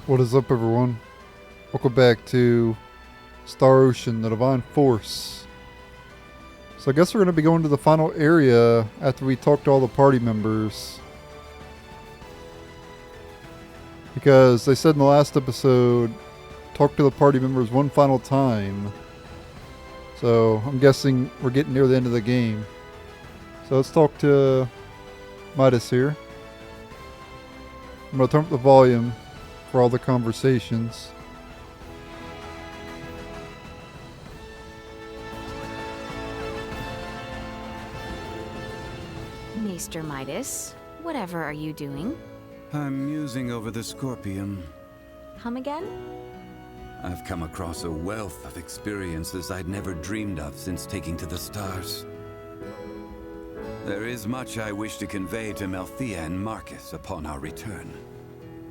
What is up, everyone? Welcome back to Star Ocean, the Divine Force. So I guess we're going to be going to the final area after we talk to all the party members. Because they said in the last episode, talk to the party members one final time. So I'm guessing we're getting near the end of the game. So let's talk to Midas here. I'm going to turn up the volume for all the conversations. Maester Midas, whatever are you doing? I'm musing over the Scorpium. Come again? I've come across a wealth of experiences I'd never dreamed of since taking to the stars. There is much I wish to convey to Melthea and Marcus upon our return.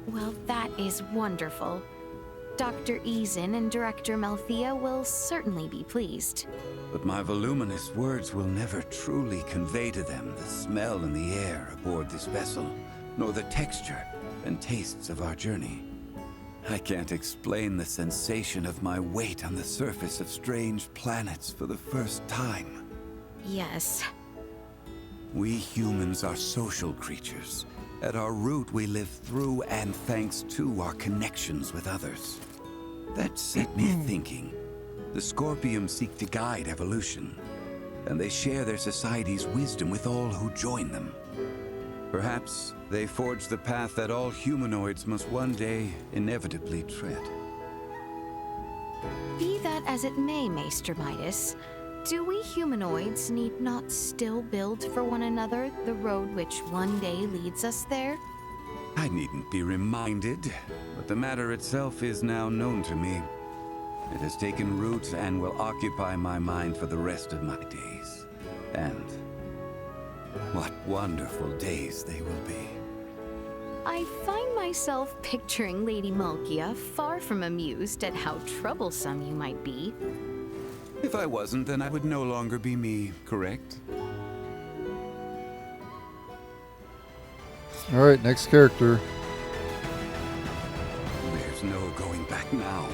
Well, that is wonderful. Dr. Eason and Director Melthea will certainly be pleased. But my voluminous words will never truly convey to them the smell in the air aboard this vessel, nor the texture and tastes of our journey. I can't explain the sensation of my weight on the surface of strange planets for the first time. Yes. We humans are social creatures. At our root, we live through and thanks to our connections with others. That set me thinking. The Scorpium seek to guide evolution, and they share their society's wisdom with all who join them. Perhaps they forge the path that all humanoids must one day inevitably tread. Be that as it may, Maester Midas, do we humanoids need not still build for one another the road which one day leads us there? I needn't be reminded, but the matter itself is now known to me. It has taken root and will occupy my mind for the rest of my days. And what wonderful days they will be. I find myself picturing Lady Malkia far from amused at how troublesome you might be. If I wasn't, then I would no longer be me, correct? Alright, next character. There's no going back now.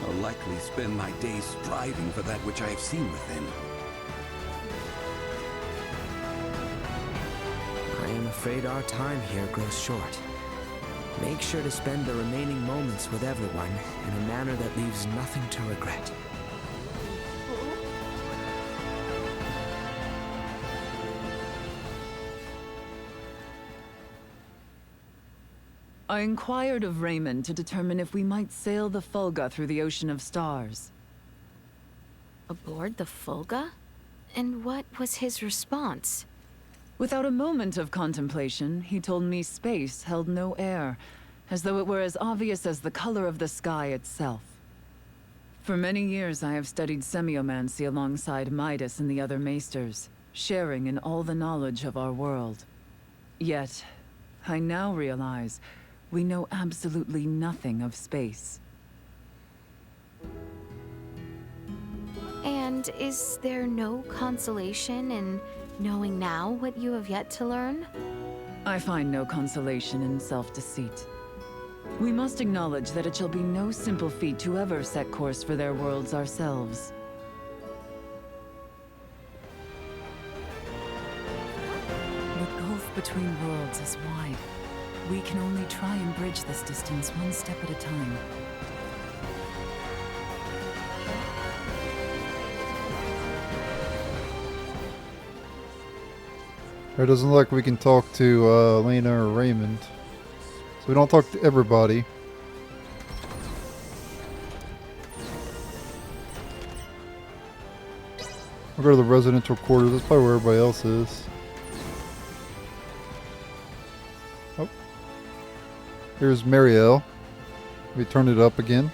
I'll likely spend my days striving for that which I have seen within. I am afraid our time here grows short. Make sure to spend the remaining moments with everyone in a manner that leaves nothing to regret. I inquired of Raymond to determine if we might sail the Fulga through the Ocean of Stars. Aboard the Fulga? And what was his response? Without a moment of contemplation, he told me space held no air, as though it were as obvious as the color of the sky itself. For many years I have studied semiomancy alongside Midas and the other maesters, sharing in all the knowledge of our world. Yet, I now realize we know absolutely nothing of space. And is there no consolation in knowing now what you have yet to learn? I find no consolation in self-deceit. We must acknowledge that it shall be no simple feat to ever set course for their worlds ourselves. The gulf between worlds is wide. We can only try and bridge this distance one step at a time. It doesn't look like we can talk to Lena or Raymond. So we don't talk to everybody. We'll go to the residential quarters. That's probably where everybody else is. Oh. Here's Marielle. We turn it up again.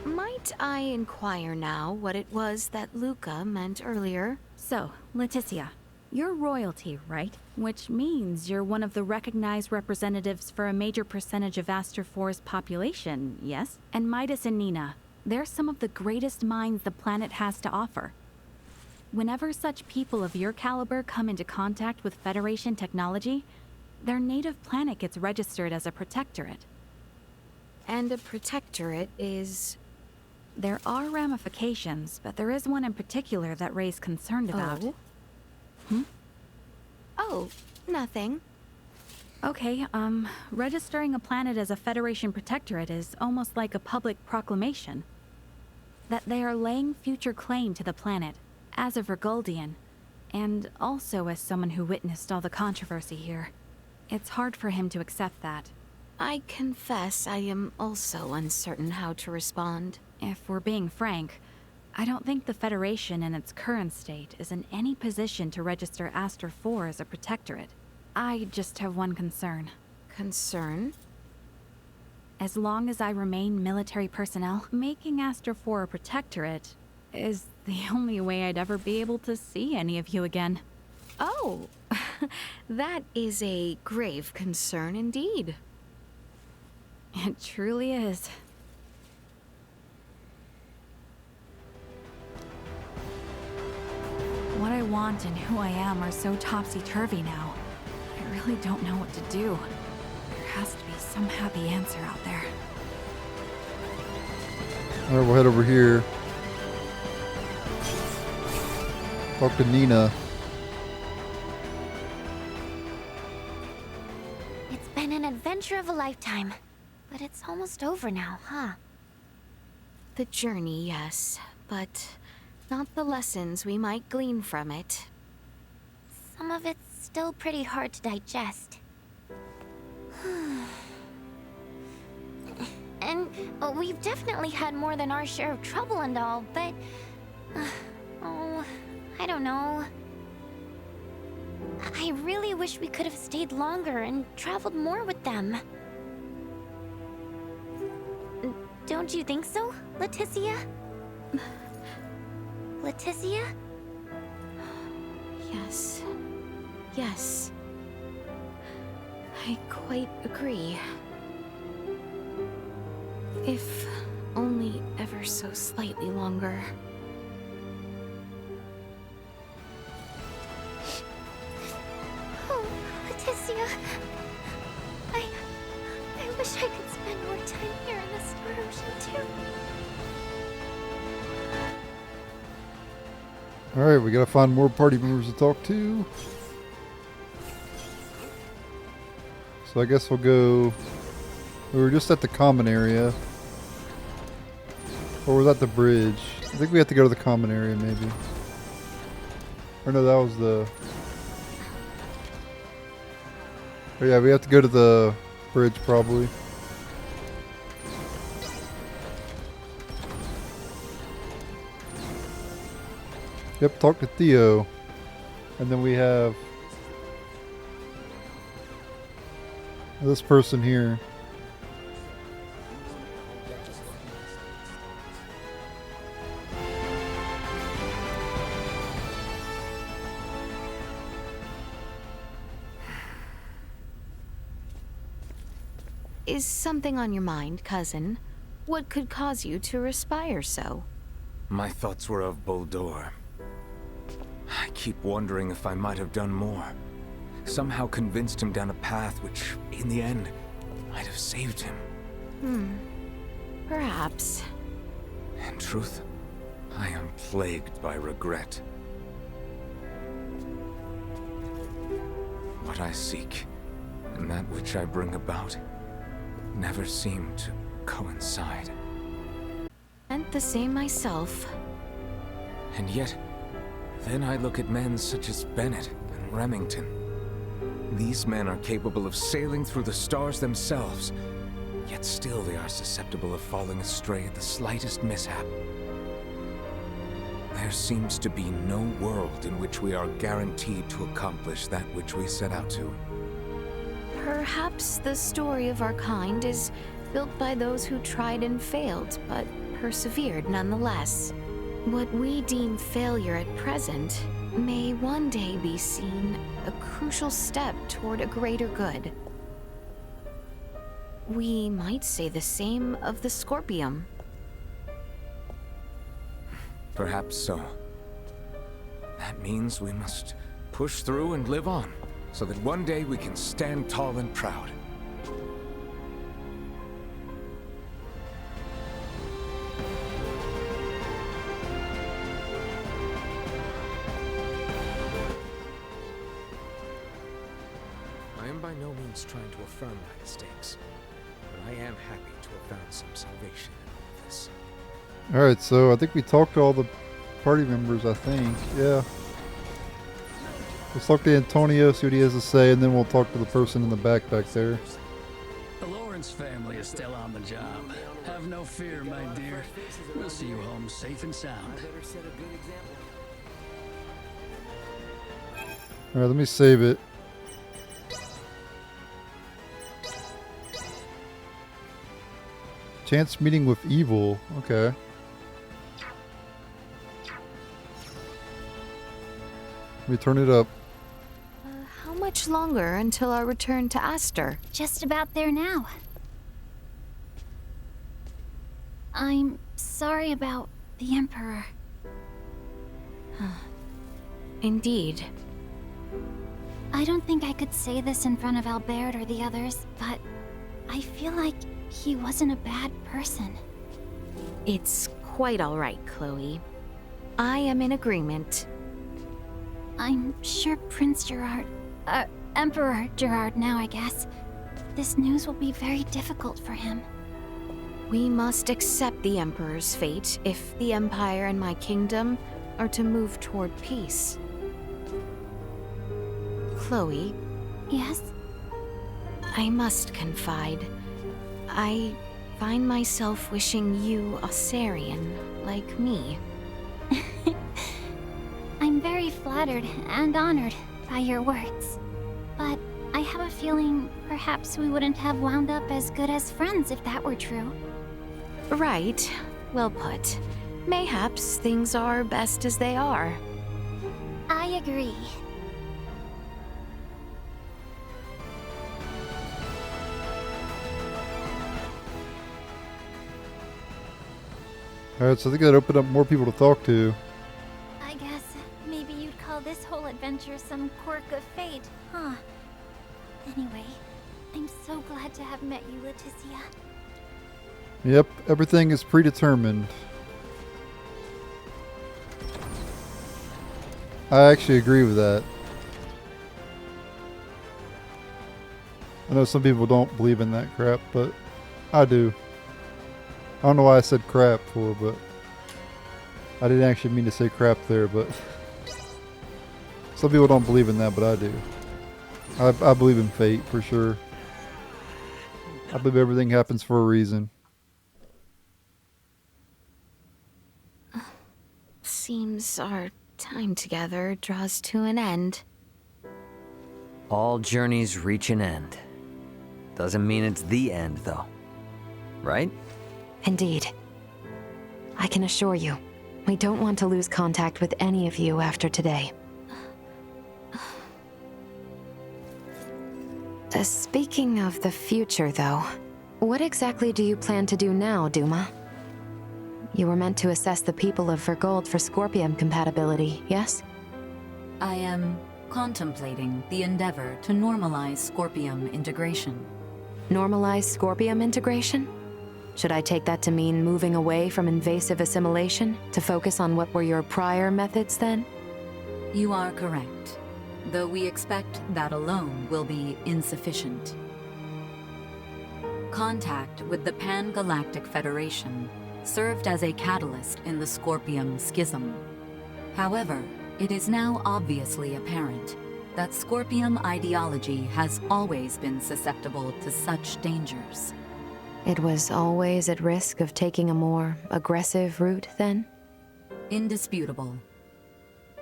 Might I inquire now what it was that Luca meant earlier? So, Leticia, you're royalty, right? Which means you're one of the recognized representatives for a major percentage of Aster 4's population, yes? And Midas and Nina, they're some of the greatest minds the planet has to offer. Whenever such people of your caliber come into contact with Federation technology, their native planet gets registered as a protectorate. And a protectorate is... There are ramifications, but there is one in particular that Ray's concerned about. Oh? Oh, nothing. Okay, registering a planet as a Federation protectorate is almost like a public proclamation. That they are laying future claim to the planet, as a Virguldian, and also as someone who witnessed all the controversy here. It's hard for him to accept that. I confess I am also uncertain how to respond. If we're being frank, I don't think the Federation in its current state is in any position to register Aster 4 as a protectorate. I just have one concern. Concern? As long as I remain military personnel, making Aster 4 a protectorate is the only way I'd ever be able to see any of you again. Oh, that is a grave concern indeed. It truly is. What I want and who I am are so topsy-turvy now. I really don't know what to do. There has to be some happy answer out there. Alright, we'll head over here. Talk to Nina. It's been an adventure of a lifetime, but it's almost over now, huh? The journey, yes, but not the lessons we might glean from it. Some of it's still pretty hard to digest. And we've definitely had more than our share of trouble and all, but... oh, I don't know. I really wish we could have stayed longer and traveled more with them. Don't you think so, Leticia? Leticia? Yes. Yes. I quite agree. If only ever so slightly longer. Oh, Leticia. I wish I could spend more time here in the Star Ocean too. Alright, we gotta find more party members to talk to. So I guess we'll go... We were just at the common area. Or was that the bridge? I think we have to go to the common area maybe. Or no, that was the... Oh yeah, we have to go to the bridge probably. Yep, talk to Theo. And then we have this person here. Is something on your mind, cousin? What could cause you to respire so? My thoughts were of Boldor. I keep wondering if I might have done more. Somehow convinced him down a path which, in the end, might have saved him. Perhaps. In truth, I am plagued by regret. What I seek, and that which I bring about, never seem to coincide. And the same myself. And yet, then I look at men such as Bennett and Remington. These men are capable of sailing through the stars themselves, yet still they are susceptible of falling astray at the slightest mishap. There seems to be no world in which we are guaranteed to accomplish that which we set out to. Perhaps the story of our kind is built by those who tried and failed, but persevered nonetheless. What we deem failure at present may one day be seen a crucial step toward a greater good. We might say the same of the Scorpium. Perhaps so. That means we must push through and live on, so that one day we can stand tall and proud. I am by no means trying to affirm my mistakes, but I am happy to have found some salvation in all of this. Alright, so I think we talked to all the party members, I think. Yeah. Let's talk to Antonio, see what he has to say, and then we'll talk to the person in the back there. The Lawrence family is still on the job. Have no fear, my dear. We'll see you home safe and sound. Alright, let me save it. Chance meeting with evil. Okay. Let me turn it up. How much longer until our return to Aster? Just about there now. I'm sorry about the Emperor. Indeed. I don't think I could say this in front of Albert or the others, but I feel like he wasn't a bad person. It's quite all right, Chloe. I am in agreement. I'm sure Prince Gerard, Emperor Gerard now, I guess. This news will be very difficult for him. We must accept the Emperor's fate if the Empire and my kingdom are to move toward peace. Chloe? Yes? I must confide. I find myself wishing you a Sarian like me. I'm very flattered and honored by your words. But I have a feeling perhaps we wouldn't have wound up as good as friends if that were true. Right. Well put. Mayhaps things are best as they are. I agree. Alright, so I think that opened up more people to talk to. I guess maybe you'd call this whole adventure some quirk of fate, huh? Anyway, I'm so glad to have met you, Leticia. Yep, everything is predetermined. I actually agree with that. I know some people don't believe in that crap, but I do. I don't know why I said crap for, but I didn't actually mean to say crap there, but some people don't believe in that, but I do. I believe in fate, for sure. I believe everything happens for a reason. Seems our time together draws to an end. All journeys reach an end. Doesn't mean it's the end, though. Right? Indeed. I can assure you, we don't want to lose contact with any of you after today. Speaking of the future, though, what exactly do you plan to do now, Duma? You were meant to assess the people of Vergold for Scorpium compatibility, yes? I am contemplating the endeavor to normalize Scorpium integration. Normalize Scorpium integration? Should I take that to mean moving away from invasive assimilation to focus on what were your prior methods then? You are correct, though we expect that alone will be insufficient. Contact with the Pan-Galactic Federation served as a catalyst in the Scorpium schism. However, it is now obviously apparent that Scorpium ideology has always been susceptible to such dangers. It was always at risk of taking a more aggressive route, then? Indisputable.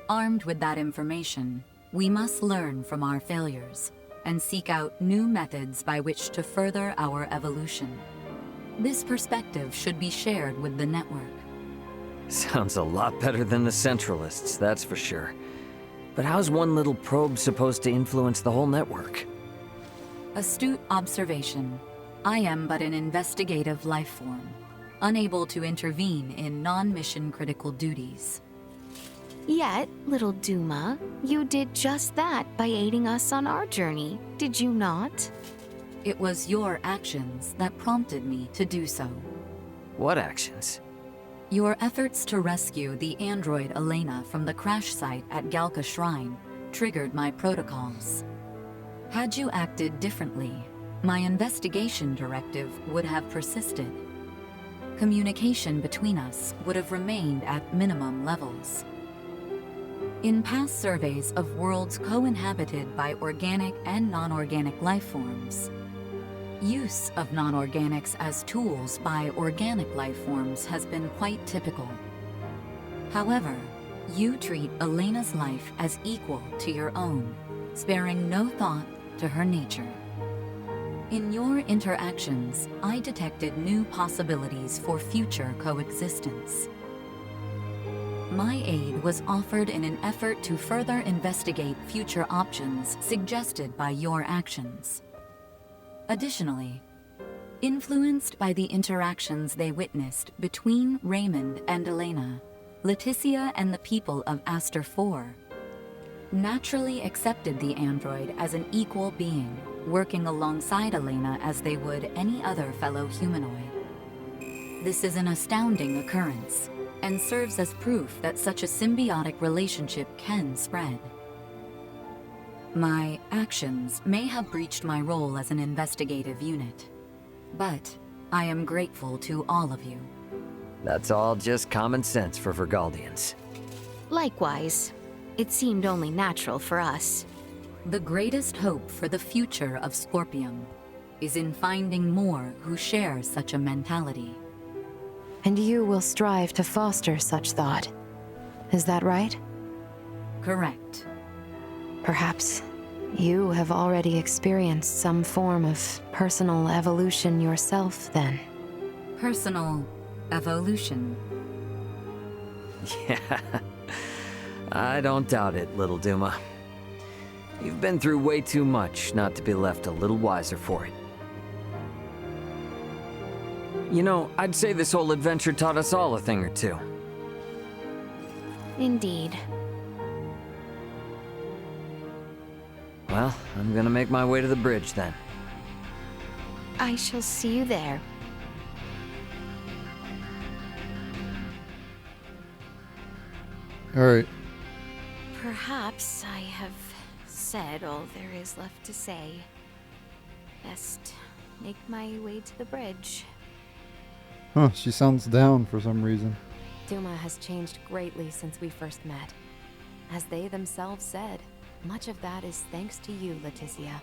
Armed with that information, we must learn from our failures and seek out new methods by which to further our evolution. This perspective should be shared with the network. Sounds a lot better than the Centralists, that's for sure. But how's one little probe supposed to influence the whole network? Astute observation. I am but an investigative life form, unable to intervene in non-mission critical duties. Yet, little Duma, you did just that by aiding us on our journey, did you not? It was your actions that prompted me to do so. What actions? Your efforts to rescue the android Elena from the crash site at Galka Shrine triggered my protocols. Had you acted differently, my investigation directive would have persisted. Communication between us would have remained at minimum levels. In past surveys of worlds co-inhabited by organic and non-organic life forms, use of non-organics as tools by organic life forms has been quite typical. However, you treat Elena's life as equal to your own, sparing no thought to her nature. In your interactions, I detected new possibilities for future coexistence. My aid was offered in an effort to further investigate future options suggested by your actions. Additionally, influenced by the interactions they witnessed between Raymond and Elena, Leticia and the people of Aster 4 naturally accepted the android as an equal being, working alongside Elena as they would any other fellow humanoid. This is an astounding occurrence, and serves as proof that such a symbiotic relationship can spread. My actions may have breached my role as an investigative unit, but I am grateful to all of you. That's all just common sense for Vergaldians. Likewise, it seemed only natural for us. The greatest hope for the future of Scorpium is in finding more who share such a mentality. And you will strive to foster such thought. Is that right? Correct. Perhaps you have already experienced some form of personal evolution yourself, then. Personal evolution. Yeah. I don't doubt it, little Duma. You've been through way too much not to be left a little wiser for it. You know, I'd say this whole adventure taught us all a thing or two. Indeed. Well, I'm gonna make my way to the bridge then. I shall see you there. Alright. Perhaps I have said all there is left to say. Best make my way to the bridge. Huh, she sounds down for some reason. Duma has changed greatly since we first met. As they themselves said, much of that is thanks to you, Leticia.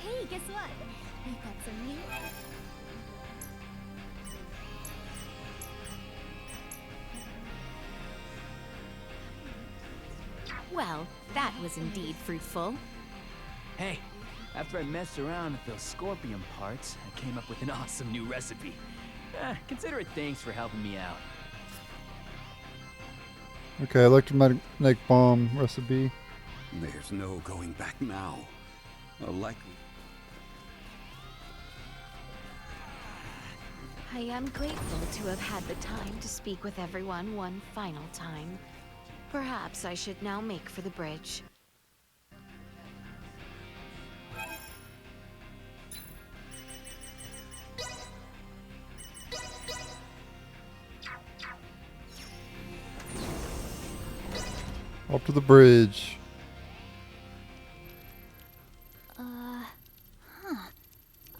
Hey, guess what? We've got some new... Well, that was indeed fruitful. Hey, after I messed around with those scorpion parts, I came up with an awesome new recipe. Consider it thanks for helping me out. Okay, electromagnetic bomb recipe. There's no going back now. Likely. I am grateful to have had the time to speak with everyone one final time. Perhaps I should now make for the bridge. Up to the bridge.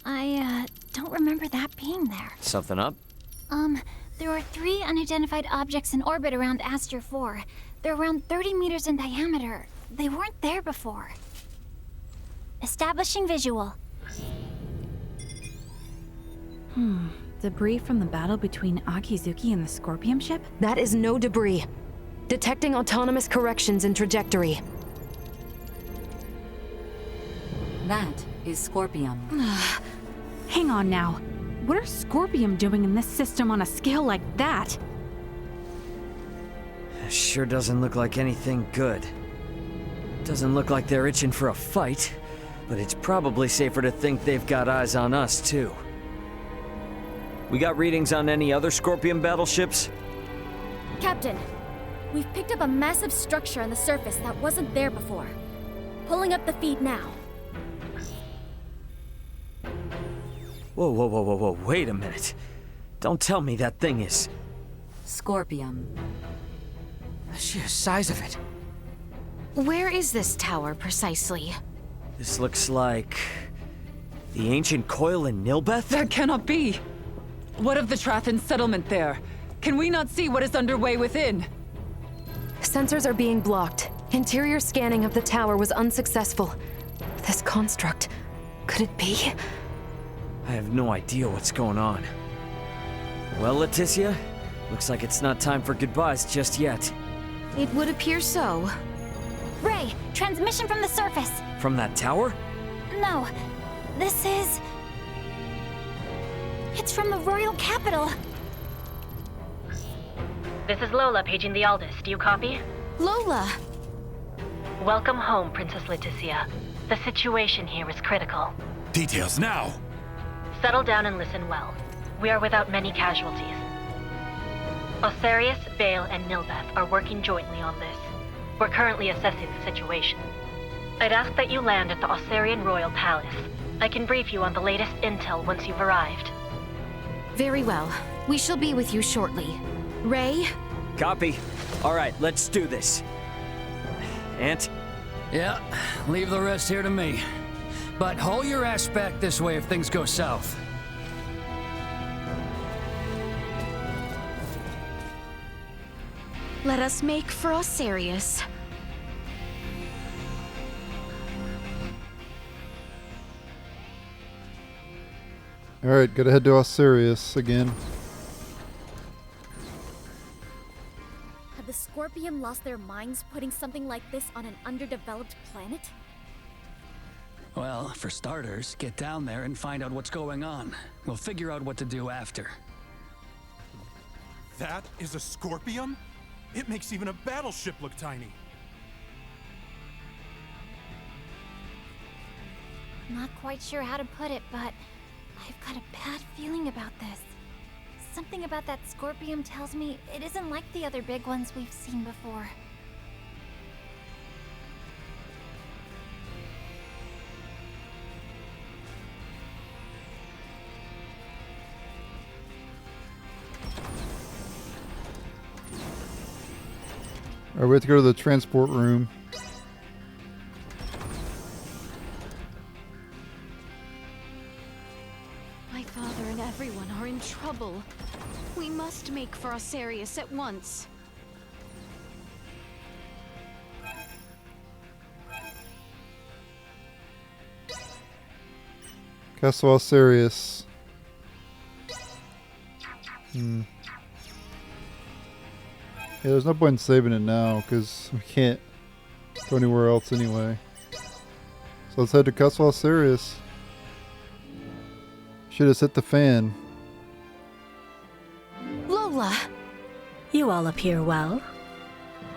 I don't remember that being there. Something up? There are 3 unidentified objects in orbit around Aster 4. They're around 30 meters in diameter. They weren't there before. Establishing visual. Debris from the battle between Akizuki and the Scorpion ship? That is no debris. Detecting autonomous corrections in trajectory. That is Scorpium. Hang on now. What are Scorpion doing in this system on a scale like that? Sure doesn't look like anything good. Doesn't look like they're itching for a fight, but it's probably safer to think they've got eyes on us, too. We got readings on any other Scorpion battleships? Captain, we've picked up a massive structure on the surface that wasn't there before. Pulling up the feed now. Whoa, whoa, whoa, whoa, whoa, wait a minute. Don't tell me that thing is... Scorpium. The sheer size of it. Where is this tower precisely? This looks like... the ancient coil in Nilbeth? That cannot be! What of the Trathan settlement there? Can we not see what is underway within? Sensors are being blocked. Interior scanning of the tower was unsuccessful. This construct, could it be? I have no idea what's going on. Well, Leticia, looks like it's not time for goodbyes just yet. It would appear so. Ray, transmission from the surface. From that tower? No, this is... It's from the royal capital. This is Lola paging the Aldous. Do you copy? Lola! Welcome home, Princess Leticia. The situation here is critical. Details now! Settle down and listen well. We are without many casualties. Osarius, Vale, and Nilbeth are working jointly on this. We're currently assessing the situation. I'd ask that you land at the Osarian Royal Palace. I can brief you on the latest intel once you've arrived. Very well. We shall be with you shortly. Ray? Copy. Alright, let's do this. Ant? Yeah, leave the rest here to me. But haul your ass back this way if things go south. Let us make for Osarius. Alright, gotta head to Osarius again. Have the Scorpion lost their minds putting something like this on an underdeveloped planet? Well, for starters, get down there and find out what's going on. We'll figure out what to do after. That is a Scorpion? It makes even a battleship look tiny. Not quite sure how to put it, but I've got a bad feeling about this. Something about that Scorpion tells me it isn't like the other big ones we've seen before. Alright, we have to go to the transport room. My father and everyone are in trouble. We must make for Osarius at once. Castle Osarius. Yeah, there's no point in saving it now, because we can't go anywhere else anyway. So let's head to Castle Osarius. Should have hit the fan. Lola! You all appear well.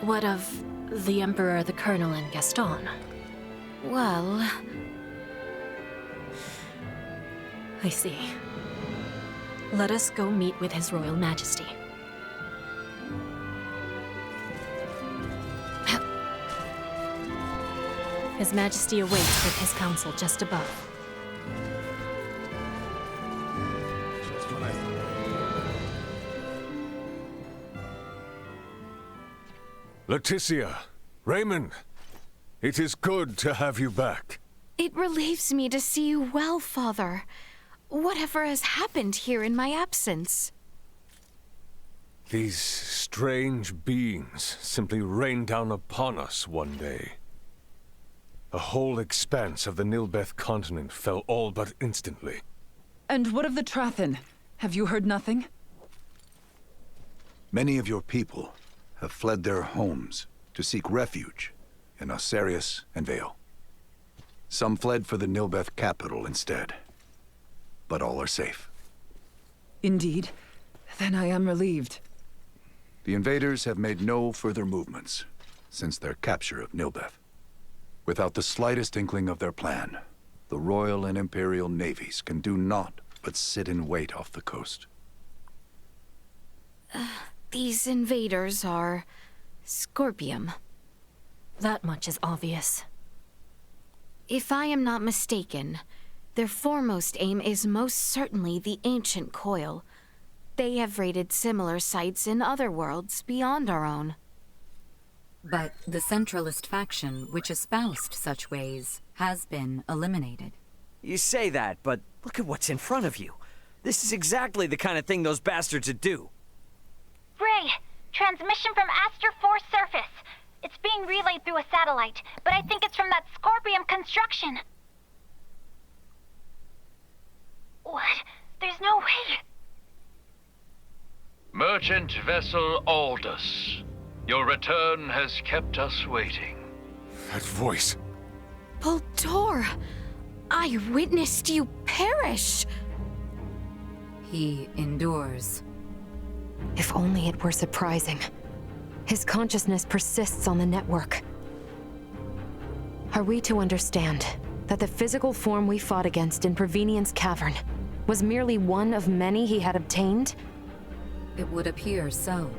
What of the Emperor, the Colonel, and Gaston? Well... I see. Let us go meet with His Royal Majesty. His Majesty awaits with his council just above. Just what I thought. Leticia, Raymond, it is good to have you back. It relieves me to see you well, Father. Whatever has happened here in my absence? These strange beings simply rained down upon us one day. A whole expanse of the Nilbeth continent fell all but instantly. And what of the Trathan? Have you heard nothing? Many of your people have fled their homes to seek refuge in Osarius and Vale. Some fled for the Nilbeth capital instead, but all are safe. Indeed. Then I am relieved. The invaders have made no further movements since their capture of Nilbeth. Without the slightest inkling of their plan, the Royal and Imperial navies can do naught but sit in wait off the coast. These invaders are Scorpium. That much is obvious. If I am not mistaken, their foremost aim is most certainly the ancient coil. They have raided similar sites in other worlds beyond our own. But the Centralist faction, which espoused such ways, has been eliminated. You say that, but look at what's in front of you. This is exactly the kind of thing those bastards would do. Ray, transmission from Aster 4 surface. It's being relayed through a satellite, but I think it's from that Scorpium construction. What? There's no way. Merchant vessel Aldous. Your return has kept us waiting. That voice. Voltor! I witnessed you perish! He endures. If only it were surprising. His consciousness persists on the network. Are we to understand that the physical form we fought against in Provenient's cavern was merely one of many he had obtained? It would appear so.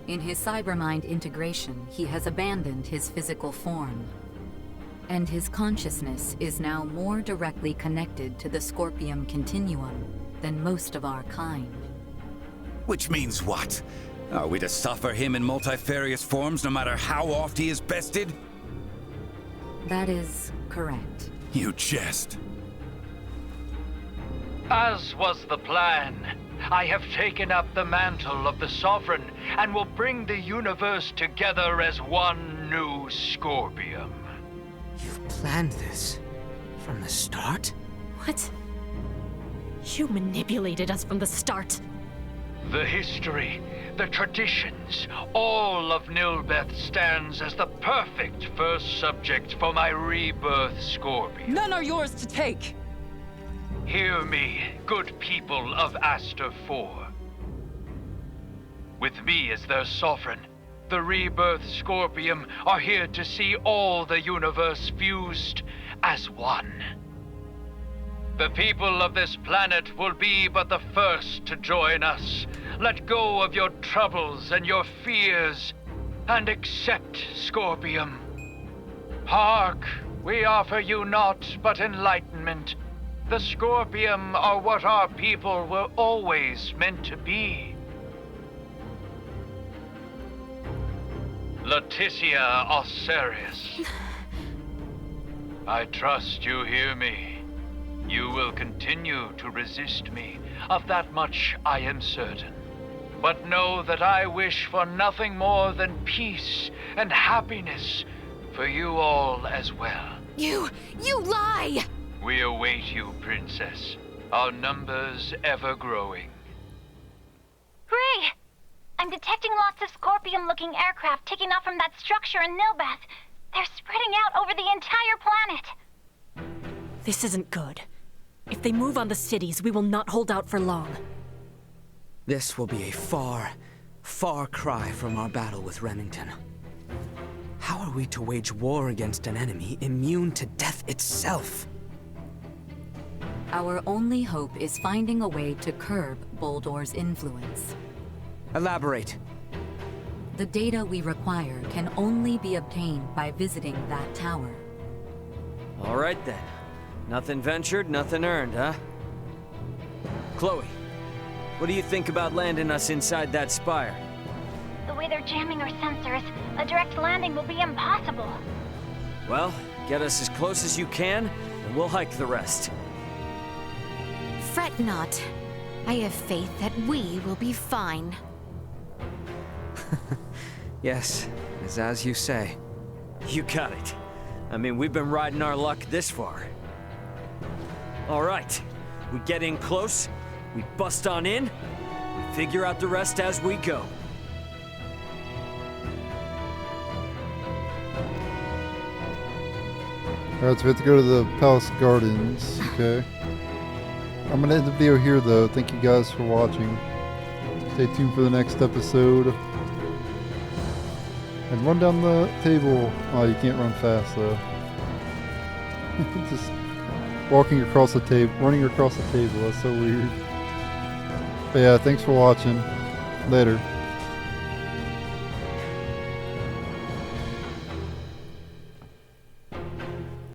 In his cybermind integration, he has abandoned his physical form. And his consciousness is now more directly connected to the Scorpium continuum than most of our kind. Which means what? Are we to suffer him in multifarious forms no matter how oft he is bested? That is correct. You jest. As was the plan, I have taken up the mantle of the Sovereign and will bring the universe together as one new Scorpium. You've planned this from the start? What? You manipulated us from the start. The history, the traditions, all of Nilbeth stands as the perfect first subject for my rebirth Scorpion. None are yours to take! Hear me, good people of Aster 4. With me as their sovereign, the rebirth Scorpium are here to see all the universe fused as one. The people of this planet will be but the first to join us. Let go of your troubles and your fears, and accept Scorpium. Hark, we offer you naught but enlightenment. The Scorpium are what our people were always meant to be. Leticia Osiris. I trust you hear me. You will continue to resist me. Of that much I am certain. But know that I wish for nothing more than peace and happiness for you all as well. You lie! We await you, Princess. Our numbers ever growing. Ray! I'm detecting lots of Scorpium-looking aircraft taking off from that structure in Nilbeth. They're spreading out over the entire planet. This isn't good. If they move on the cities, we will not hold out for long. This will be a far, far cry from our battle with Remington. How are we to wage war against an enemy immune to death itself? Our only hope is finding a way to curb Boldor's influence. Elaborate. The data we require can only be obtained by visiting that tower. All right then. Nothing ventured, nothing earned, huh? Chloe, what do you think about landing us inside that spire? The way they're jamming our sensors, a direct landing will be impossible. Well, get us as close as you can, and we'll hike the rest. Fret not. I have faith that we will be fine. Yes, it's as you say. You got it. I mean, we've been riding our luck this far. All right, we get in close, we bust on in, we figure out the rest as we go. Alright, so we have to go to the Palace Gardens, okay. I'm gonna end the video here though. Thank you guys for watching. Stay tuned for the next episode. And run down the table. Oh, you can't run fast though. Just walking across the table, running across the table, that's so weird. But yeah, thanks for watching. Later.